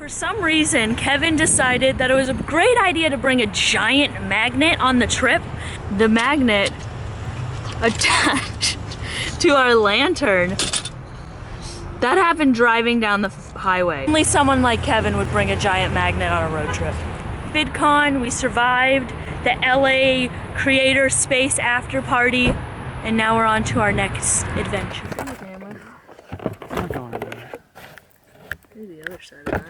For some reason, Kevin decided that it was a great idea to bring a giant magnet on the trip. The magnet attached to our lantern. That happened driving down the highway. Only someone like Kevin would bring a giant magnet on a road trip. VidCon, we survived the LA Creator Space After Party, and now we're on to our next adventure. I'm not going anywhere. Maybe the other side of that.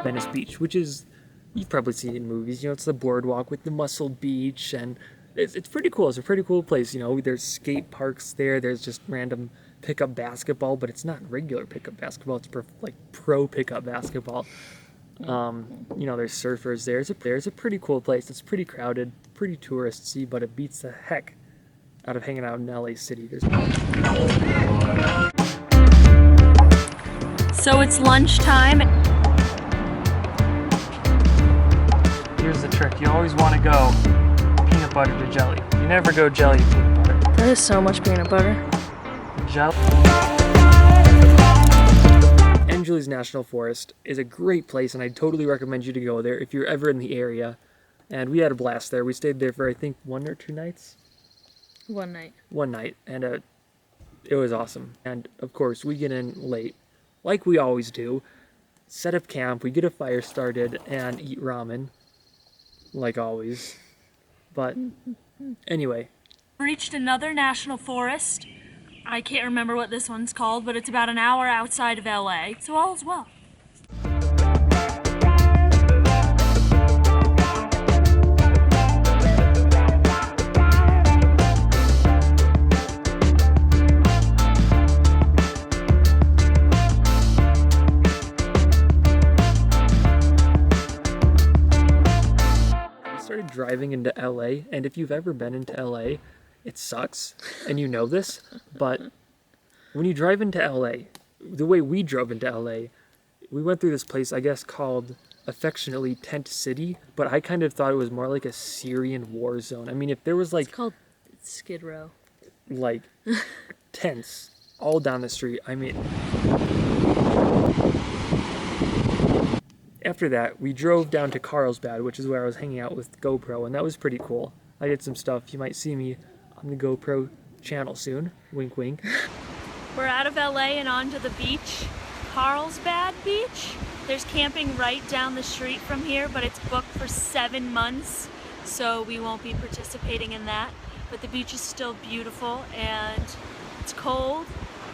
Venice Beach, which is, you've probably seen it in movies, you know, it's the boardwalk with the Muscle Beach, and it's pretty cool. It's a pretty cool place, you know. There's skate parks there, there's just random pickup basketball, but it's not regular pickup basketball, it's pro pickup basketball. You know, there's surfers there. It's a pretty cool place. It's pretty crowded, pretty touristy, but it beats the heck out of hanging out in LA City. So it's lunchtime. Here's the trick. You always want to go peanut butter to jelly. You never go jelly to peanut butter. That is so much peanut butter. Jelly. Angeles National Forest is a great place, and I totally recommend you to go there if you're ever in the area. And we had a blast there. We stayed there for, I think, 1 or 2 nights? One night. One night, and it was awesome. And, of course, we get in late, like we always do, set up camp, we get a fire started, and eat ramen, like always. But, anyway. Reached another national forest. I can't remember what this one's called, but it's about an hour outside of LA, so all is well. We started driving into LA, and if you've ever been into LA, it sucks, and you know this, but when you drive into LA, the way we drove into LA, we went through this place, I guess, called affectionately Tent City, but I kind of thought it was more like a Syrian war zone. I mean, if there was like... It's called Skid Row. Like, tents all down the street, I mean... After that, we drove down to Carlsbad, which is where I was hanging out with GoPro, and that was pretty cool. I did some stuff. You might see me on the GoPro channel soon. Wink, wink. We're out of LA and onto the beach, Carlsbad Beach. There's camping right down the street from here, but it's booked for 7 months, so we won't be participating in that. But the beach is still beautiful, and it's cold,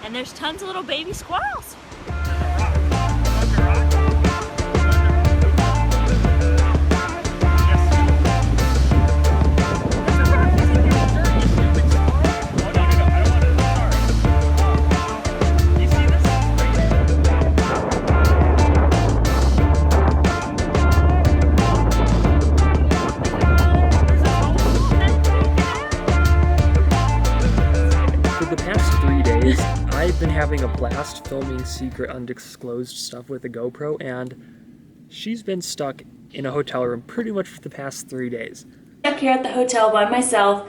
and there's tons of little baby squirrels. I've been having a blast filming secret undisclosed stuff with the GoPro, and she's been stuck in a hotel room pretty much for the past 3 days. I'm here at the hotel by myself,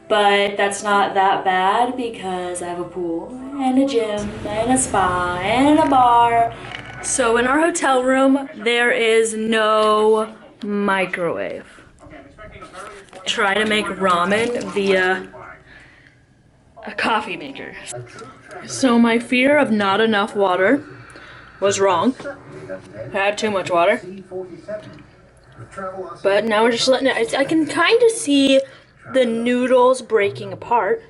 but that's not that bad because I have a pool and a gym and a spa and a bar. So in our hotel room, there is no microwave. Try to make ramen via a coffee maker. So my fear of not enough water was wrong. I had too much water. But now we're just letting it, I can kind of see the noodles breaking apart,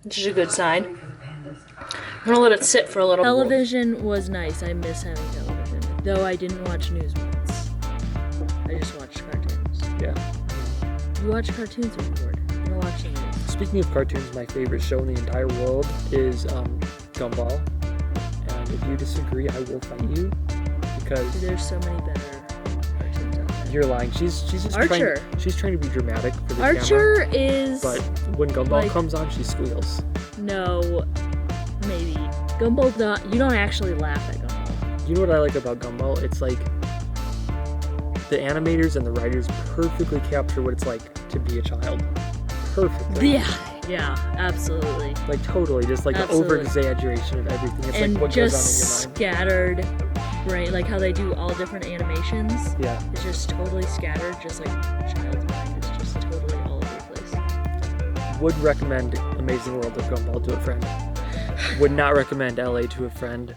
which is a good sign. I'm gonna let it sit for a little. Television was nice. I miss having television. Though I didn't watch news once. I just watched cartoons. Yeah. You watch cartoons when you're bored. I'm gonna watch the news. Speaking of cartoons, my favorite show in the entire world is Gumball. And if you disagree, I will fight you because there's so many better cartoons out there. You're lying. She's just Archer. Trying to be dramatic for the Archer camera, is. But when Gumball comes on, she squeals. No, maybe Gumball. You don't actually laugh at Gumball. You know what I like about Gumball? It's like the animators and the writers perfectly capture what it's like to be a child. Perfectly. Yeah. Yeah, absolutely. Like totally, just like the Absolutely. over-exaggeration of everything. It's And like what just goes on in your mind. scattered, right? Like how they do all different animations. Yeah. It's just totally scattered, just like a child's mind. It's just totally all over the place. Would recommend Amazing World of Gumball to a friend. Would not recommend LA to a friend.